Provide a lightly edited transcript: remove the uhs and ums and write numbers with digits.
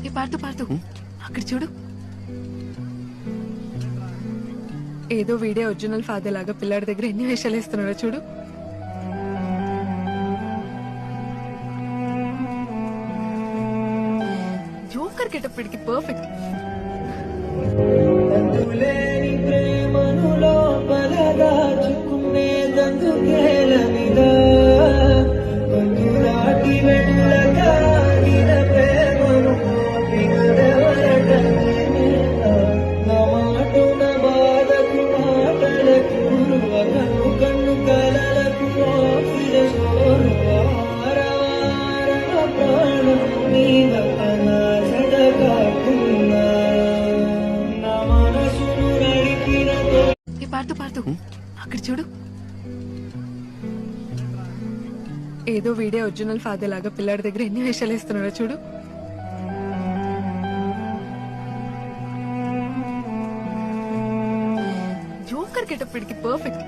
ఏ పార్తు పార్తు అక్కడ చూడు. ఏదో వీడియో ఒరిజినల్ ఫాదర్ లాగా పిల్లాడి దగ్గర ఎన్ని వేషాలు వేస్తున్నాడో చూడు. జోకర్ గెటప్ వీడికి పర్ఫెక్ట్. ఏ పార్తు పార్తు అక్కడ చూడు. ఏదో వీడియో ఒరిజినల్ ఫాదర్ లాగా పిల్లాడి దగ్గర ఎన్ని వేషాలు వేస్తున్నాడో చూడు. జోకర్ గెటప్ వీడికి పర్ఫెక్ట్.